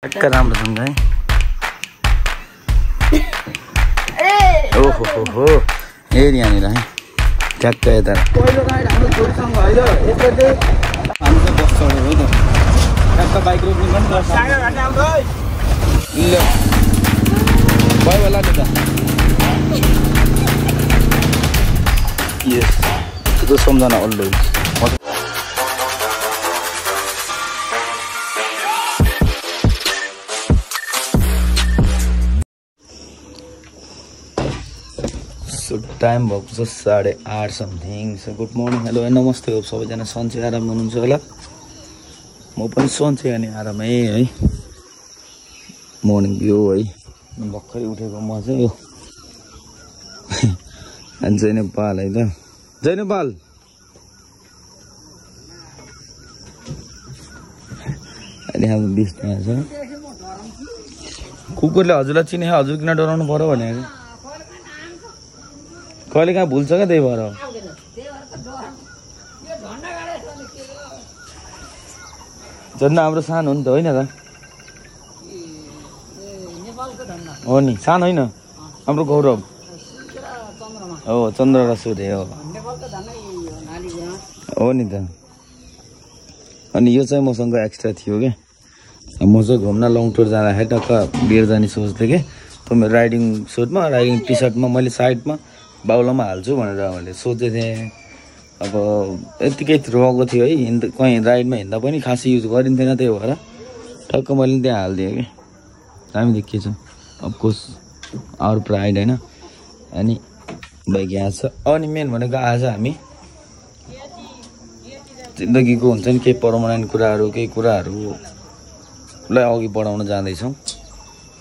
ठ्याक्क राम्रोसँग है। ओहो हो हो हेरी यहाँनिर है ठ्याक्क यता पहिलो राइड हाम्रो छोरीसँग होइन एकचोटि हामी चाहिँ बस चढ्यो हो त ठ्याक्क बाइक रोक्नु पनि पर्छ ल भयो होला नि त यस त्यो सम्झना अलरेडी टाइम भएको छ 8:30 something. So good morning hello नमस्ते हो सबैजना सन्चै आराम हुनुहुन्छ होला। म पनि सन्चै अनि आरामै है। मर्निङ भ्यू है भर्खरै उठेको म चाहिँ यो जैनपाल है त जैनपाल अहिले हाम्रो बिस्तार छ कुकुरले हजुरलाई चिने हजुर किन डराउनु पर्यो भनेको कहिले कहाँ भुल्छ क्या त्यही भएर झन्डा हाम्रो सानो हो नि त होइन त हो नि सानो होइन हाम्रो गौरव हो चन्द्र र सूर्य हो नि त। अनि यो चाहिँ मसँग एक्स्ट्रा थियो क्या म चाहिँ घुम्न लङ टुर जाँदाखेरि टक्क लिएर जाने सोच्थेँ कि त मेरो राइडिङ सुटमा राइडिङ टी सर्टमा मैले साइडमा बाउलामा हाल्छु भनेर मैले सोचेको थिएँ। अब यत्तिकै गएको थियो है कहीँ राइडमा हिँड्दा पनि खासै युज गरिन्थेन त्यही भएर टक्क मैले त्यहाँ हालिदिएँ कि दामी देखिएछ अफकोर्स आवर प्राइड होइन। अनि बाइक यहाँ छ अनि मेन भनेको आज हामी जिन्दगीको हुन्छ नि केही पर्मानेन्ट कुराहरू केही कुराहरूलाई अघि बढाउन जाँदैछौँ।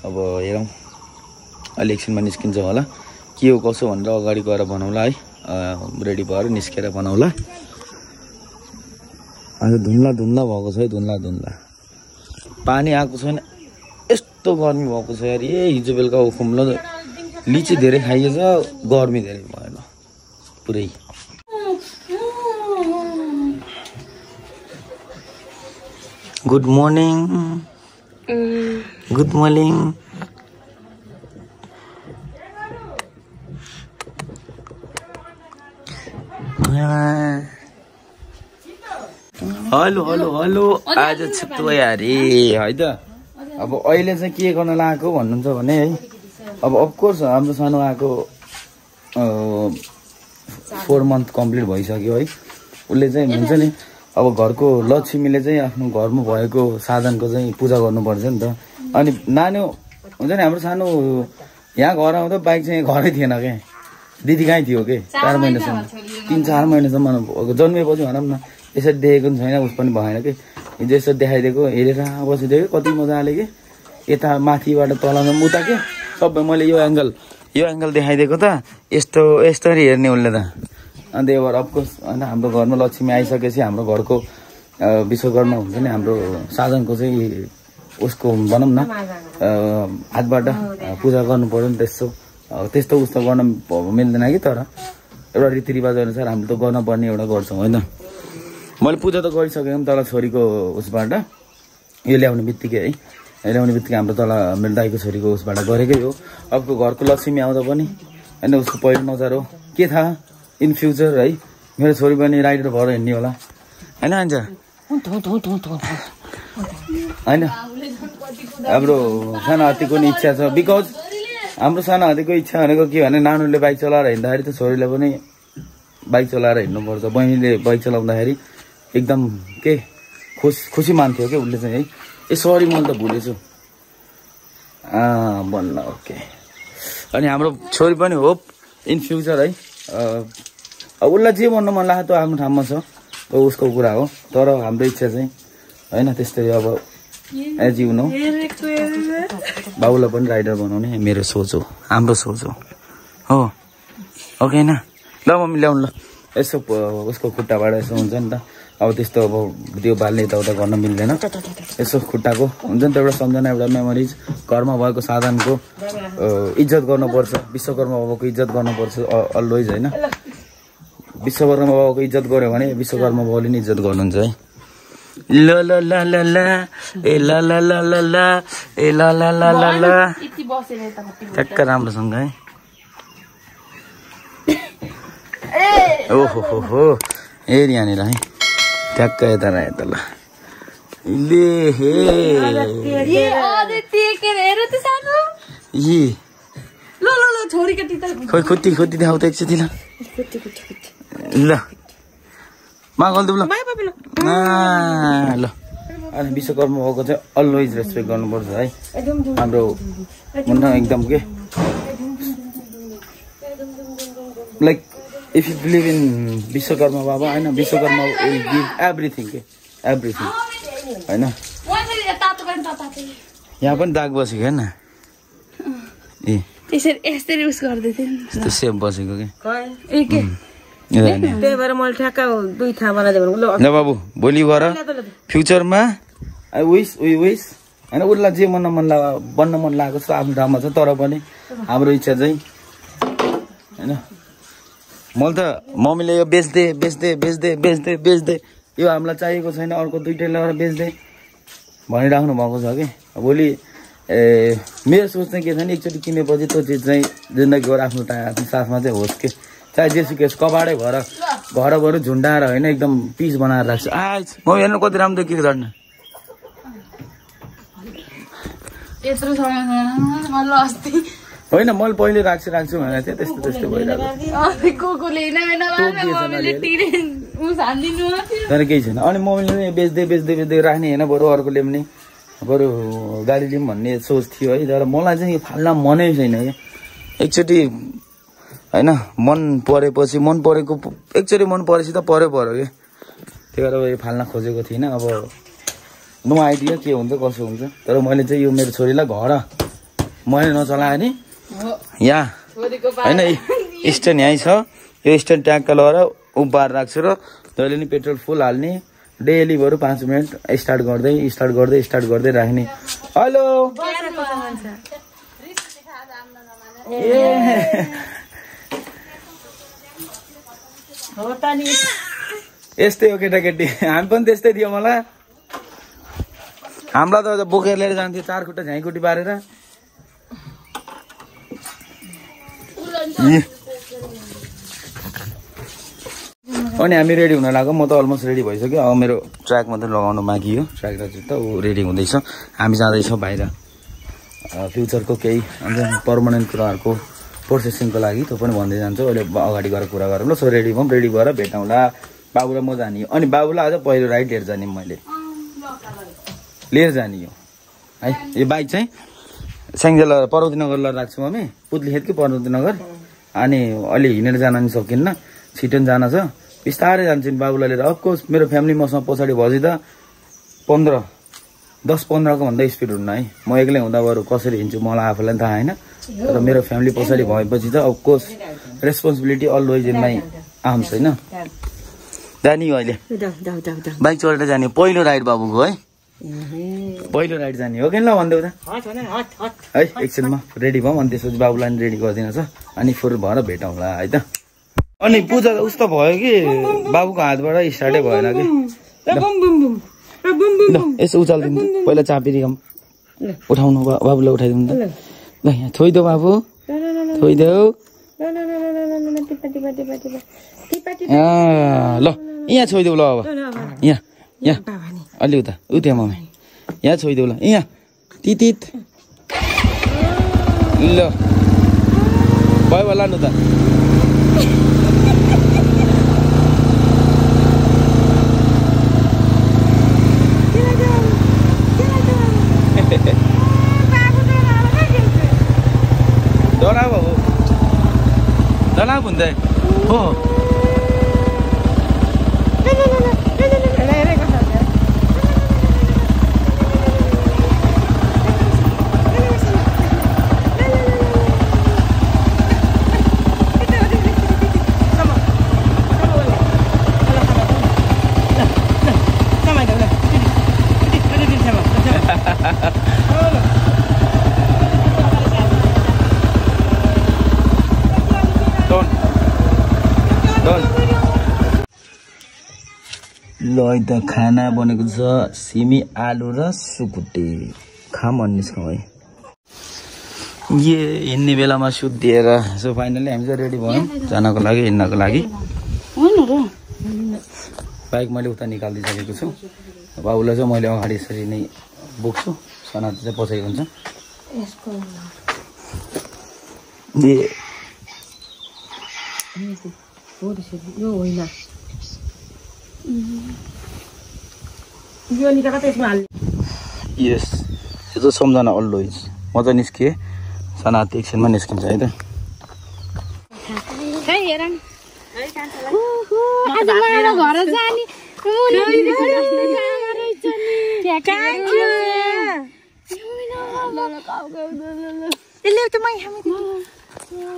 अब हेरौँ अहिले एकछिनमा निस्किन्छ होला के हो कसो भनेर अगाडि गएर बनाउला है रेडी भएर निस्केर बनाउला। आज धुन्ला भएको छ है धुन्ला पानी आएको छैन यस्तो गर्मी भएको छ यार ए हिजो बेलुका खुम्लो लिची धेरै खाइएछ गर्मी धेरै भएन पुरै। Good morning good morning hello hello hello आज छिट्टो भयो अरे है त। अब अहिले चाहिँ के गर्न लागेको भन्नुहुन्छ भने है अब अफकोर्स हाम्रो सानो आएको 4 मन्थ कम्प्लिट भइसक्यो है। उसले चाहिँ हुन्छ नि अब घरको लक्ष्मीले चाहिँ आफ्नो घरमा भएको साधनको चाहिँ पूजा गर्नुपर्छ नि त। अनि नानो हुन्छ नि हाम्रो सानो यहाँ घर आउँदा बाइक चाहिँ घरै थिएन क्या दिदी कहीँ थियो कि 4 महिनासम्म 3-4 महिनासम्म जन्मेपछि भनौँ न यसरी देखेको पनि छैन उस पनि भएन कि हिजो यसो देखाइदिएको हेरेर बसिदिएको कति मजाले कि यता माथिबाट तलमा मुता के सबै मैले यो एङ्गल देखाइदिएको त यस्तरी हेर्ने उसले त। अनि त्यही भएर अफकोर्स होइन हाम्रो घरमा लक्ष्मी आइसकेपछि हाम्रो घरको विश्वकर्मा हुन्छ नि हाम्रो साधनको चाहिँ उसको भनौँ न हातबाट पूजा गर्नु पर्यो नि त्यस्तो उस्तो गर्न मिल्दैन कि तर एउटा रीतिरिवाज अनुसार हामीले त गर्न पर्ने एउटा गर्छौँ होइन। मैले पूजा त गरिसकेँ तल छोरीको उसबाट यो ल्याउने बित्तिकै है हाम्रो तल मेरो दाइको छोरीको उसबाट गरेकै हो। अब घरको लक्ष्मी आउँदा पनि होइन उसको पहिलो नजर हो के थाहा इन फ्युचर है मेरो छोरी पनि राइडर भएर हिँड्ने होला होइन आन्छ होइन। हाम्रो सानो हात्तीको नि इच्छा छ बिकज हाम्रो सानो हात्तीको इच्छा भनेको के भने नानुले बाइक चलाएर हिँड्दाखेरि त छोरीले पनि बाइक चलाएर हिँड्नुपर्छ। बहिनीले बाइक चलाउँदाखेरि एकदम के खुसी मान्थ्यो क्या उसले चाहिँ है। ए सरी मैले त भुलेछु बल्ल ओके। अनि हाम्रो छोरी पनि होप इन फ्युचर है उसलाई जे भन्नु मन लाग्छ त्यो आफ्नो ठाउँमा छ उसको कुरा हो तर हाम्रो इच्छा चाहिँ होइन त्यस्तै अब एज यु नो बाबुलाई पनि राइडर बनाउने मेरो सोच हो हाम्रो सोच हो ओके होइन। ल मम्मी ल्याउनु ल यसो उसको खुट्टाबाट यसो हुन्छ नि त अब त्यस्तो अब त्यो बाल्ने यताउता गर्न मिल्दैन यसो खुट्टाको हुन्छ नि त एउटा सम्झना एउटा मेमोरिज घरमा भएको साधनको इज्जत गर्नुपर्छ विश्वकर्मा बाबाको इज्जत गर्नुपर्छ अलवेज होइन। विश्वकर्मा बाबाको इज्जत गऱ्यो भने विश्वकर्मा बाबाले नि इज्जत गर्नुहुन्छ है। ल ल ल ल ल ए ल ल ल ल ल ए ल ल ल ल ल ठ्याक्क राम्रोसँग है ओहो हो हो हेर यहाँनिर है ठ्याक्क यता र यता ल ले हे खोइ खोटी खोटी देखाउ त एकचोटि ल ल मागल ल ल अनि विश्वकर्मा भएको चाहिँ अलवेज रेस्पेक्ट गर्नुपर्छ है हाम्रो मुन्ना एकदम के like if you believe in Vishwakarma बाबा होइन विश्वकर्मा विल गिभ एभ्रिथिङ के एभ्रिथिङ होइन यहाँ पनि दाग बसेको होइन ए यसरी उस गर्दै थिएँ यस्तो सेप बसेको के त्यही भएर मैले ठ्याक्क दुई थाहा बनाइदियो ल बाबु भोलि गएर फ्युचरमा विस होइन उसलाई जे बन्न मन लागेको छ आफ्नो ठाउँमा छ तर पनि हाम्रो इच्छा चाहिँ होइन मैले त मम्मीले यो बेच्दे यो हामीलाई चाहिएको छैन अर्को दुइटै लगेर बेच्दे भनिराख्नु भएको छ कि भोलि मेरो सोच चाहिँ के छ भने एकचोटि किनेपछि त्यो चिज चाहिँ जिन्दगीभर आफ्नो साथमा चाहिँ होस् कि चाहे जेसुकै कबाडै घरहरू झुन्डाएर होइन एकदम पिस बनाएर राख्छु म हेर्नु कति राम्रो देखिएको झन् होइन मैले पहिले राख्छु भनेको थिएँ त्यस्तो भइरहेको तर केही छैन अनि मम्मीले बेच्दै राख्ने होइन बरु अर्कोले पनि बरु गाडी लिउँ भन्ने सोच थियो है तर मलाई चाहिँ यो फाल्न मनै छैन क्या एकचोटि होइन मन परेपछि एकचोटि मन परेपछि त पर्यो कि त्यही भएर यो फाल्न खोजेको थिइनँ अब नो आइडिया के हुन्छ कसो हुन्छ तर मैले चाहिँ यो मेरो छोरीलाई घर मैले नचलाएँ नि यहाँ होइन स्ट्यान्ड यहीँ छ यो स्ट्यान्ड ट्याङ्क लगाएर उबार राख्छु र जहिले नि पेट्रोल फुल हाल्ने डेली बरु 5 मिनट स्टार्ट गर्दै राख्ने हेलो यस्तै हो केटाकेटी हामी पनि त्यस्तै थियो मलाई हामीलाई त बोकेर लिएर जान्थ्यो 4 खुट्टा झाइकुटी पारेर अनि हामी रेडी हुन लाग्यो म त अलमोस्ट रेडी भइसक्यो अब मेरो ट्र्याक मात्रै लगाउनु बाँकी हो ट्र्याक र जुत्ता ऊ रेडी हुँदैछ हामी जाँदैछौँ बाहिर फ्युचरको केही पर्मानेन्ट कुराहरूको प्रोसेसिङको लागि त्यो पनि भन्दै जान्छु अहिले अगाडि गएर कुरा गरौँ ल सो रेडी भएर भेटौँला बाबुलाई म जाने अनि बाबुलाई अझ पहिलो राइड लिएर जाने मैले लिएर जाने हो है यो बाइक चाहिँ स्याङ्जा पर्वती नगर लगेर राख्छु मम्मी पुत्लीखेत कि पर्वती नगर अनि अहिले हिँडेर जान नि सकिन्न छिटो जान छ बिस्तारै जान्छु नि बाबुलाई लिएर अफकोर्स मेरो फ्यामिली मसँग पछाडि भएपछि त 10-15 को भन्दा स्पिड हुन्न है म एक्लै हुँदा बरु कसरी हिँड्छु मलाई आफूलाई थाहा होइन तर मेरो फ्यामिली पछाडि भएपछि त of course responsibility always in my arms होइन जाने हो अहिले बाइक चढेर जाने पहिलो राइड बाबुको है पहिलो राइड जाने हो कि ल भन्दै त है एकछिनमा रेडी भयौँ अनि त्यसपछि बाबुलाई रेडी गरिदिनु छ अनि फुर भएर भेटौँला है त अनि पूजा उस्तो भयो कि बाबुको हातबाट स्टार्टै भएन कि यसो उचालिदिनु पहिला चापिरिकम उठाउनु बाबुलाई उठाइदिनु त ल यहाँ थोइदेऊ बाबु थोइदेऊ ल यहाँ छोइदेऊ ल अब यहाँ अलि उता मम्मी यहाँ छोइदेऊ ल यहाँ तित ल भयो लानु त डरा भन्दै हो ल त खाना बनेको छ सिमी आलु र सुकुटी खाम अनि निस्कौँ है हिँड्ने बेलामा सुत्दिएर सो फाइनली हामी चाहिँ रेडी भयौँ जानको लागि हिँड्नको लागि बाइक मैले उता निकालिदिइसकेको छु बाबुलाई चाहिँ मैले अगाडि यसरी नै बोक्छु सनाती चाहिँ पछाडि हुन्छ यस यो चाहिँ सम्झना अलवेज म चाहिँ निस्किएँ सनाती एकछिनमा निस्किन्छ है त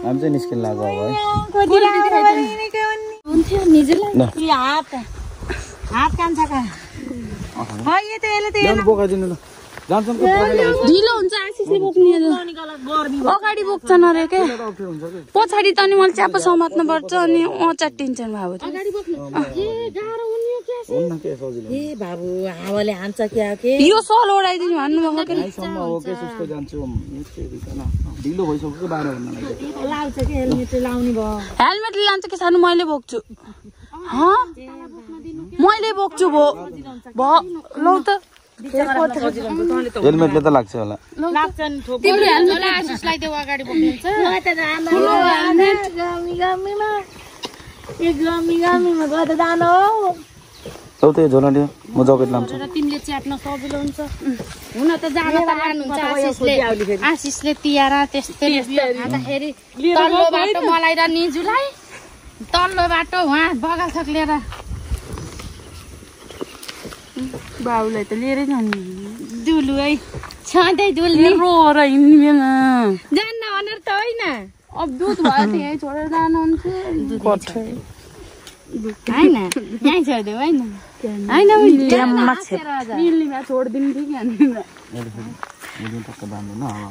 हामी चाहिँ निस्किन लाग्यो बोकाइदिनु ल ढिलो हुन्छ आशिषले बोक्ने अगाडि बोक्छन् अरे के पछाडि त अनि मैले च्याप समात्नु पर्छ अनि च्याटिन्छन् बाबु यो सल ओढाइदिनु भन्नुभएको के हेलमेट लान्छ के सानो मैले बोक्छु मैले बोक्छु भो लौ त हेलमेटले त लाग्छ होला तिम्रो हेलमेट आशिषलाई त्यो अगाडि बोक्नुहुन्छ लौ त यो झोला लियो म जकेट लान्छु तिमीले च्याप्न सजिलो हुन्छ हुन त जान त लानुहुन्छ आशिषले तिहार त्यस्तै खाँदाखेरि तल्लो बाटो मलाई र निजुलाई तल्लो बाटो उहाँ बगालथक लिएर बाबुलाई त लिएरै जाने दुलु है सधैँ दुल्ने रोएर हिँड्ने बेला जान्न भनेर त होइन अब दुध भयो त यहीँ छोडेर जानुहुन्छ होइन यहीँ छोडिदियो होइन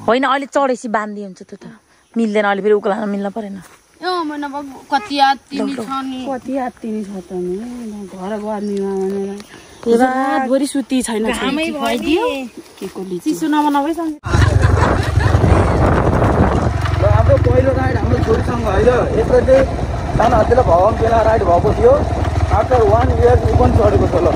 होइन अहिले चढेसी बाँधिदियो हुन्छ त्यो त मिल्दैन अहिले फेरि उक्लान मिल्न परेन कति हात्तिनी छ नि कति हात्तिनी छ त नि घर गर्मीमा भनेर भोरि सुती छैन चिसो नबनाउँदैसँग हाम्रो पहिलो राइड हाम्रो छोरीसँग होइन एकचोटि सानो हात्तीलाई भगवान बेला राइड भएको थियो आफ्टर 1 इयर पनि चढेको छ ल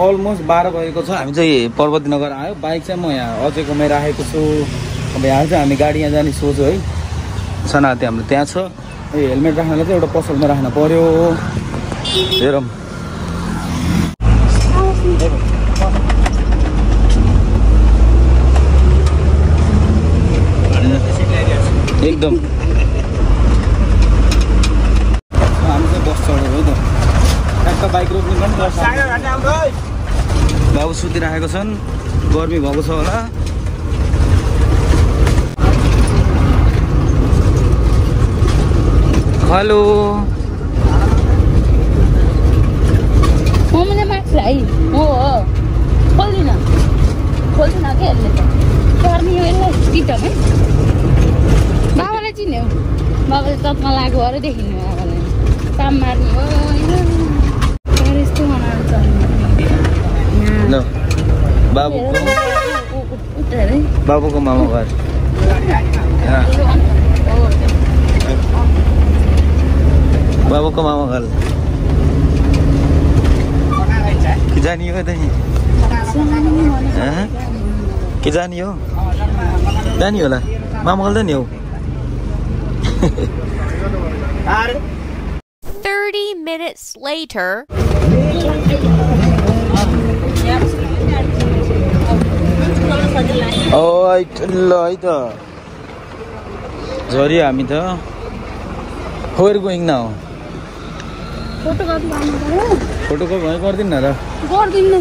अलमोस्ट 12 भएको छ हामी चाहिँ पर्वती नगर आयो बाइक चाहिँ म यहाँ अझैकोमै राखेको छु अब यहाँ चाहिँ हामी गाडी यहाँ जाने सोच्यो है सनाती हाम्रो त्यहाँ छ यो हेलमेट राख्नलाई चाहिँ एउटा पसलमा राख्न पर्यो हेरौँ एकदम हामी चाहिँ बस चढेको हो त ट्याक्क बाइक रोक्नु पनि बाबु सुतिराखेको छन् गर्मी भएको छ होला हेलो मम्मीले माग्छ है हो खोल्दिन के यसले त गर्मी हो यसलाई पिटम है बाबालाई चिन्यो बाबाले चत्मा लाग्यो अरे देखिनु बाबाले काम मार्ने हो होइन यस्तो मनाउँछ बाबुको मामा घर बाबुको मामा घर के जानी हो त के जानी हो जानी होला मामा घर त नि हो 30 minutes later. ल है त झरी हामी त वेयर गोइङ नाउ फोटोकपी भए गरिदिनु न र गर्दिनु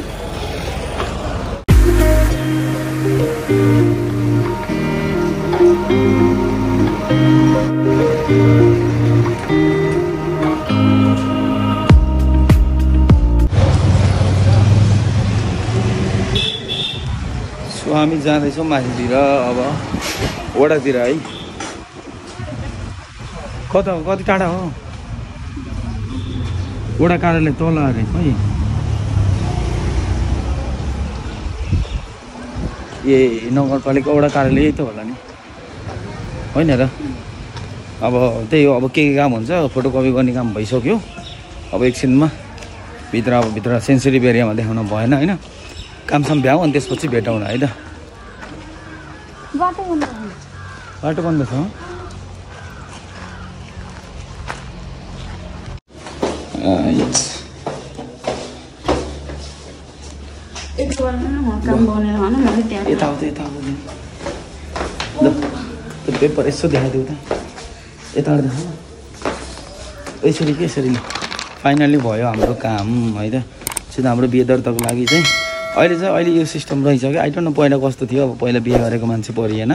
हामी जाँदैछौँ माथितिर अब वडातिर है कति टाढा हो वडा कार्यालय तल अरे है ए नगरपालिका वडा कार्यालय यही त होला नि होइन र अब त्यही हो अब के काम हुन्छ फोटोकपी गर्ने काम भइसक्यो अब एकछिनमा भित्र सेन्सिटिभ एरियामा देखाउन भएन होइन कामसाम भ्याऊ अनि त्यसपछि भेटौँ न है त बाटो बन्द छ यताउता पेपर यसो देखाइदेऊ त यताबाट देखाउ यसरी के यसरी फाइनल्ली भयो हाम्रो काम है त सिधा हाम्रो बिहे दर्ताको लागि चाहिँ अहिले यो सिस्टम रहेछ कि आई डोन्ट नो पहिला कस्तो थियो अब पहिला बिहे गरेको मान्छे परिएन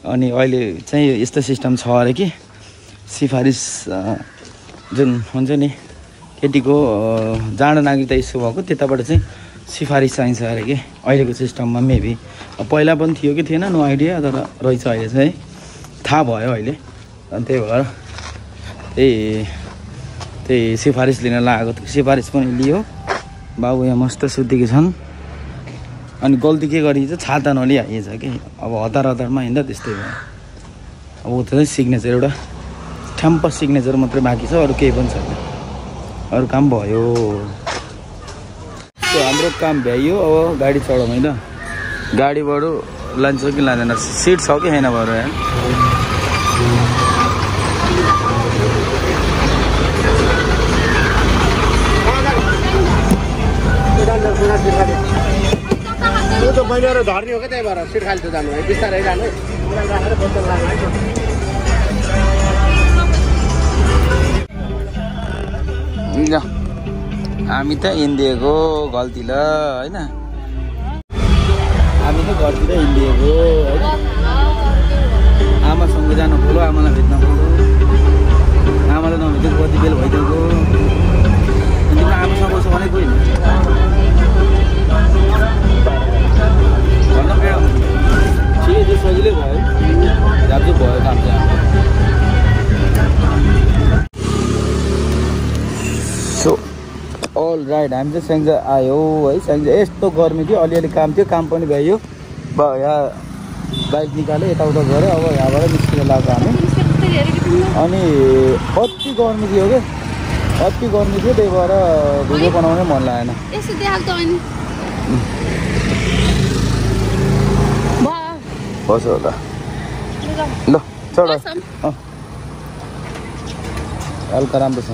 अनि अहिले चाहिँ यस्तो सिस्टम छ अरे कि सिफारिस जुन हुन्छ नि केटीको जाँड नागरिकता इस्यु भएको त्यताबाट चाहिँ सिफारिस चाहिन्छ अरे कि अहिलेको सिस्टममा मेबी पहिला पनि थियो कि थिएन नो आइडिया तर रहेछ अहिले चाहिँ थाहा भयो अहिले अनि त्यही भएर त्यही सिफारिस लिन लागेको थियो सिफारिस पनि लियो बाबु यहाँ मस्त सुतेको छन् अनि गल्ती के गरिन्छ छाता नलिआइएछ कि अब हतारमा हिँड्दा त्यस्तै भयो अब उता चाहिँ सिग्नेचर एउटा ठ्याम्प सिग्नेचर मात्रै बाँकी छ अरू केही पनि छैन अरू काम भयो हाम्रो काम भ्याइयो अब गाडी चढाउँ होइन गाडीबाट लान्छ कि लाँदैन सिट छ कि छैन भएर यहाँ त मैले धर्ने हो क्या त्यही भएर सिट खाली जानु है बिस्तारै जानु राखेर बोतल लाग्नु है हामी त हिँडिदिएको गल्ती ल होइन हामी त घरतिर हिँडिदिएको होइन आमासँग जानु बोलो आमालाई भेट्न बोलो आमालाई नभेटेको कति बेल भइदिएको तिम्रो आमासँग छ भनेको होइन ठिकै त्यो सजिलै भयो जाब्जो भयो काम चाहिँ सो अल राइट हामी चाहिँ स्याङ्जा आयो है स्याङ्जा यस्तो गर्मी थियो अलिअलि काम थियो काम पनि भ्याइयो यहाँ बाइक निकाल्यो यताउता गऱ्यो अब यहाँबाट निस्किन लाग्यो हामी अनि कति गर्मी थियो क्या अति गर्मी थियो त्यही भएर भिडियो बनाउनै मन लागेन बस होला ल चढ हल्का राम्रो छ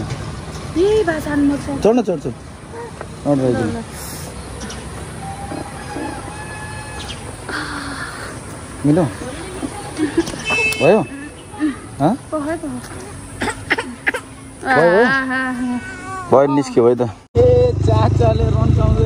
चढ्न चढ्छु मिलो भयो भयो निस्क्यो भयो त ए चाचाले रन्साउँदै